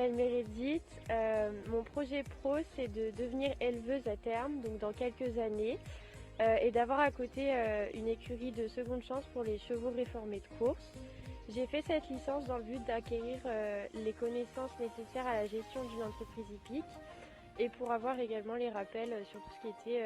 m'appelle Meredith. Mon projet pro, c'est de devenir éleveuse à terme, donc dans quelques années, et d'avoir à côté une écurie de seconde chance pour les chevaux réformés de course. J'ai fait cette licence dans le but d'acquérir les connaissances nécessaires à la gestion d'une entreprise hippique et pour avoir également les rappels sur tout ce qui était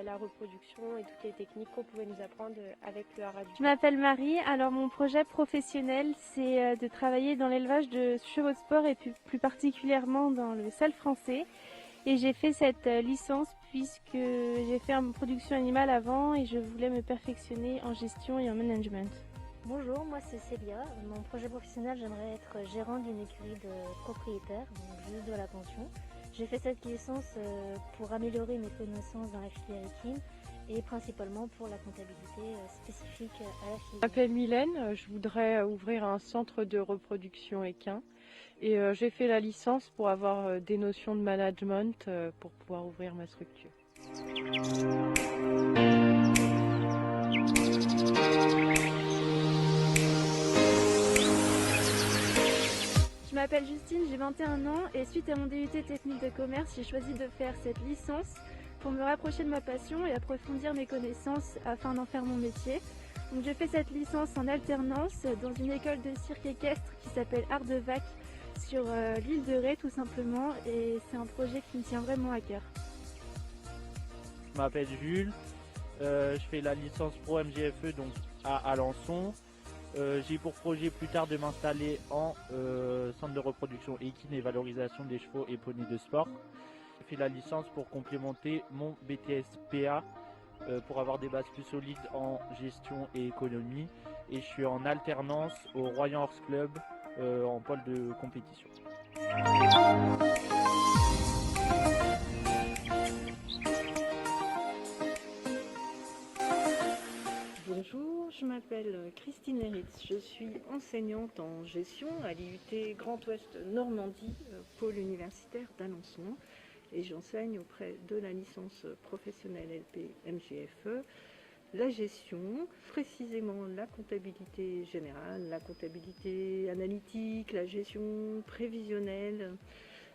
la reproduction et toutes les techniques qu'on pouvait nous apprendre avec le haras du Je m'appelle Marie. Alors mon projet professionnel, c'est de travailler dans l'élevage de chevaux de sport et plus particulièrement dans le sale français. Et j'ai fait cette licence puisque j'ai fait une production animale avant et je voulais me perfectionner en gestion et en management. Bonjour, moi c'est Célia. Mon projet professionnel, j'aimerais être gérante d'une écurie de propriétaires, donc juste de la pension. J'ai fait cette licence pour améliorer mes connaissances dans la filière équine et principalement pour la comptabilité spécifique à la filière. Je m'appelle Mylène, je voudrais ouvrir un centre de reproduction équin et j'ai fait la licence pour avoir des notions de management pour pouvoir ouvrir ma structure. Je m'appelle Justine, j'ai 21 ans et suite à mon DUT technique de commerce, j'ai choisi de faire cette licence pour me rapprocher de ma passion et approfondir mes connaissances afin d'en faire mon métier. Donc j'ai fait cette licence en alternance dans une école de cirque équestre qui s'appelle Ardevac sur l'île de Ré tout simplement et c'est un projet qui me tient vraiment à cœur. Je m'appelle Jules, je fais la licence Pro MGFE donc à Alençon. J'ai pour projet plus tard de m'installer en centre de reproduction équine et valorisation des chevaux et poneys de sport. J'ai fait la licence pour complémenter mon BTS PA pour avoir des bases plus solides en gestion et économie. Et je suis en alternance au Royan Horse Club en pôle de compétition. Bonjour, je m'appelle Christine Eritz, je suis enseignante en gestion à l'IUT Grand Ouest Normandie, pôle universitaire d'Alençon, et j'enseigne auprès de la licence professionnelle LP MGFE la gestion, précisément la comptabilité générale, la comptabilité analytique, la gestion prévisionnelle,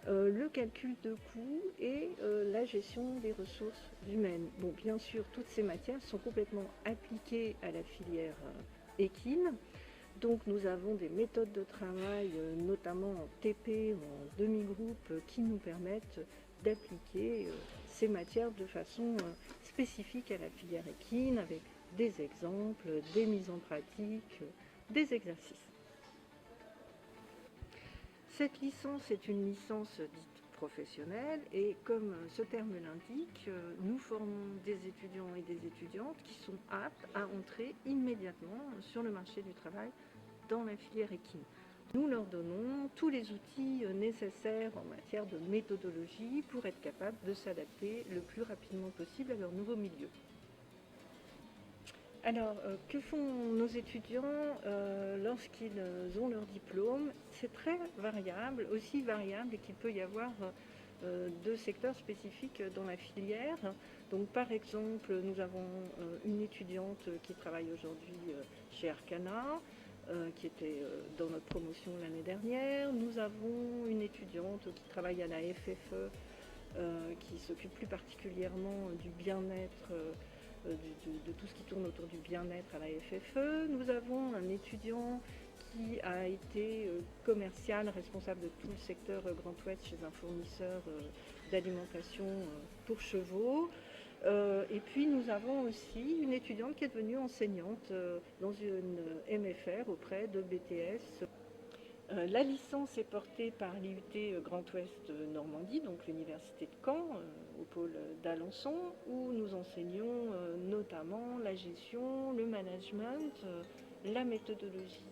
le calcul de coûts et la gestion des ressources humaines. Bon, bien sûr, toutes ces matières sont complètement appliquées à la filière équine. Donc nous avons des méthodes de travail, notamment en TP, en demi-groupe, qui nous permettent d'appliquer ces matières de façon spécifique à la filière équine, avec des exemples, des mises en pratique, des exercices. Cette licence est une licence dite professionnelle et comme ce terme l'indique, nous formons des étudiants et des étudiantes qui sont aptes à entrer immédiatement sur le marché du travail dans la filière équine. Nous leur donnons tous les outils nécessaires en matière de méthodologie pour être capables de s'adapter le plus rapidement possible à leur nouveau milieu. Alors, que font nos étudiants lorsqu'ils ont leur diplôme? C'est très variable, aussi variable qu'il peut y avoir de secteurs spécifiques dans la filière. Donc, par exemple, nous avons une étudiante qui travaille aujourd'hui chez Arcana, qui était dans notre promotion l'année dernière. Nous avons une étudiante qui travaille à la FFE, qui s'occupe plus particulièrement du bien-être, de tout ce qui tourne autour du bien-être à la FFE. Nous avons un étudiant qui a été commercial, responsable de tout le secteur Grand Ouest chez un fournisseur d'alimentation pour chevaux. Et puis nous avons aussi une étudiante qui est devenue enseignante dans une MFR auprès de BTS. La licence est portée par l'IUT Grand Ouest Normandie, donc l'université de Caen, au pôle d'Alençon, où nous enseignons notamment la gestion, le management, la méthodologie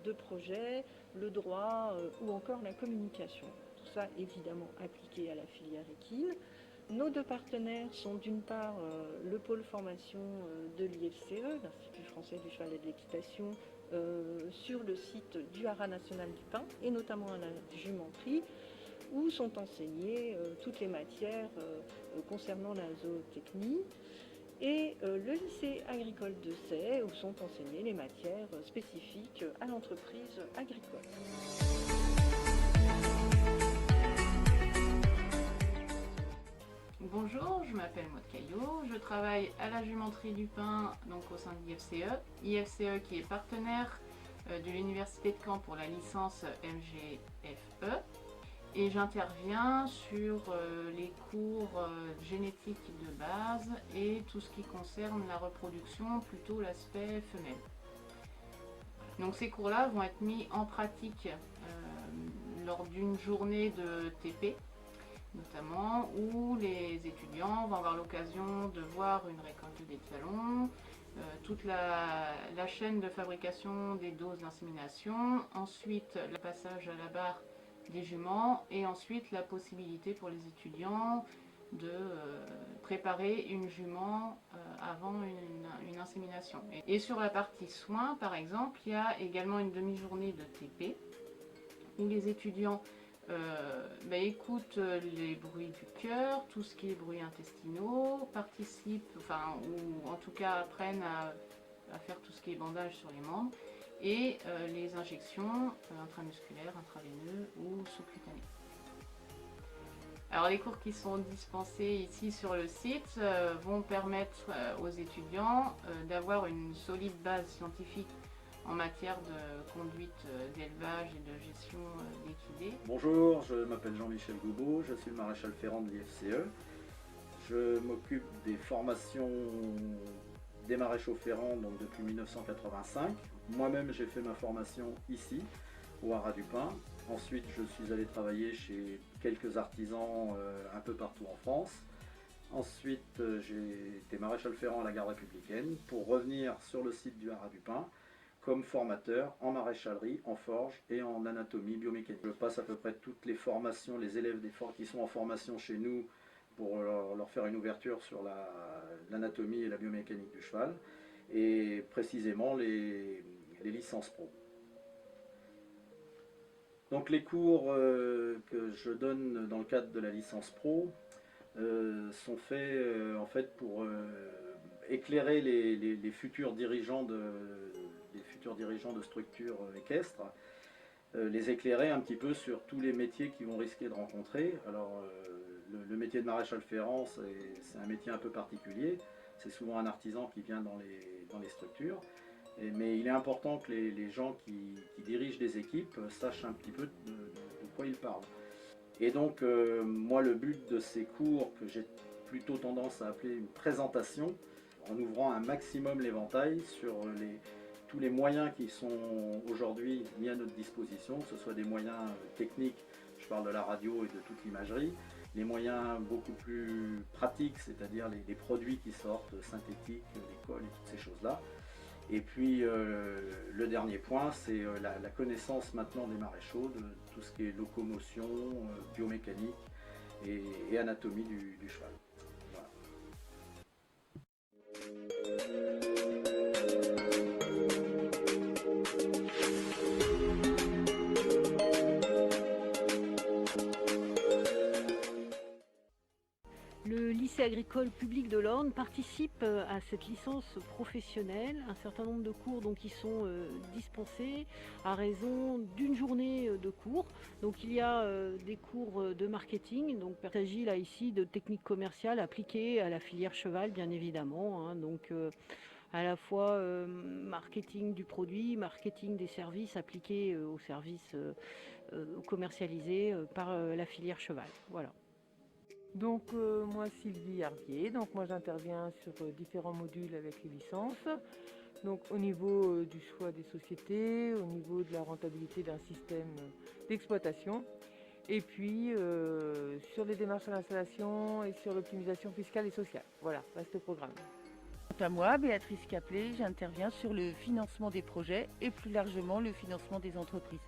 de projet, le droit ou encore la communication. Tout ça évidemment appliqué à la filière équine. Nos deux partenaires sont d'une part le pôle formation de l'IFCE, l'Institut français du cheval et de l'équitation, sur le site du Haras national du Pin et notamment à la jumenterie, où sont enseignées toutes les matières concernant la zootechnie, et le lycée agricole de Sey, où sont enseignées les matières spécifiques à l'entreprise agricole. Bonjour, je m'appelle Maud Caillot, je travaille à la jumenterie du pain, donc au sein de l'IFCE. IFCE qui est partenaire de l'Université de Caen pour la licence MGFE. Et j'interviens sur les cours génétique de base et tout ce qui concerne la reproduction, plutôt l'aspect femelle. Donc ces cours-là vont être mis en pratique lors d'une journée de TP, notamment où les étudiants vont avoir l'occasion de voir une récolte d'étalons, toute la chaîne de fabrication des doses d'insémination, ensuite le passage à la barre des juments et ensuite la possibilité pour les étudiants de préparer une jument avant une insémination. Et sur la partie soins, par exemple, il y a également une demi-journée de TP où les étudiants écoutent les bruits du cœur, tout ce qui est bruits intestinaux, participent, ou en tout cas apprennent à faire tout ce qui est bandage sur les membres, et les injections intramusculaires, intraveineuses ou sous-cutanées. Alors les cours qui sont dispensés ici sur le site vont permettre aux étudiants d'avoir une solide base scientifique en matière de conduite d'élevage et de gestion d'équidés. Bonjour, je m'appelle Jean-Michel Goubeau, je suis le maréchal ferrant de l'IFCE. Je m'occupe des formations des maréchaux ferrants donc depuis 1985. Moi-même j'ai fait ma formation ici, au Haras du Pin. Ensuite je suis allé travailler chez quelques artisans un peu partout en France. Ensuite j'ai été maréchal ferrant à la garde républicaine pour revenir sur le site du Haras du Pin comme formateur en maréchalerie, en forge et en anatomie biomécanique. Je passe à peu près toutes les formations, les élèves qui sont en formation chez nous pour leur faire une ouverture sur l'anatomie et la biomécanique du cheval et précisément les licences pro. Donc les cours que je donne dans le cadre de la licence pro sont faits en fait pour éclairer les futurs dirigeants de structures équestres, les éclairer un petit peu sur tous les métiers qu'ils vont risquer de rencontrer. Alors le métier de maréchal ferrant, c'est un métier un peu particulier, c'est souvent un artisan qui vient dans les structures, mais il est important que les gens qui dirigent des équipes sachent un petit peu de quoi ils parlent. Et donc moi le but de ces cours, que j'ai plutôt tendance à appeler une présentation, en ouvrant un maximum l'éventail sur tous les moyens qui sont aujourd'hui mis à notre disposition, que ce soit des moyens techniques, je parle de la radio et de toute l'imagerie, les moyens beaucoup plus pratiques, c'est-à-dire les produits qui sortent, synthétiques, les colles et toutes ces choses-là. Et puis le dernier point, c'est la connaissance maintenant des maréchaux, de tout ce qui est locomotion, biomécanique et anatomie du cheval. Voilà. Le lycée agricole public de l'Orne participe à cette licence professionnelle. Un certain nombre de cours qui sont dispensés à raison d'une journée de cours. Donc il y a des cours de marketing. Donc il s'agit là ici de techniques commerciales appliquées à la filière cheval, bien évidemment. À la fois marketing du produit, marketing des services appliqués aux services commercialisés par la filière cheval. Voilà. Donc moi Sylvie Hardier, moi j'interviens sur différents modules avec les licences, donc au niveau du choix des sociétés, au niveau de la rentabilité d'un système d'exploitation, et puis sur les démarches à l'installation et sur l'optimisation fiscale et sociale. Voilà, vaste programme. Quant à moi, Béatrice Caplet, j'interviens sur le financement des projets et plus largement le financement des entreprises.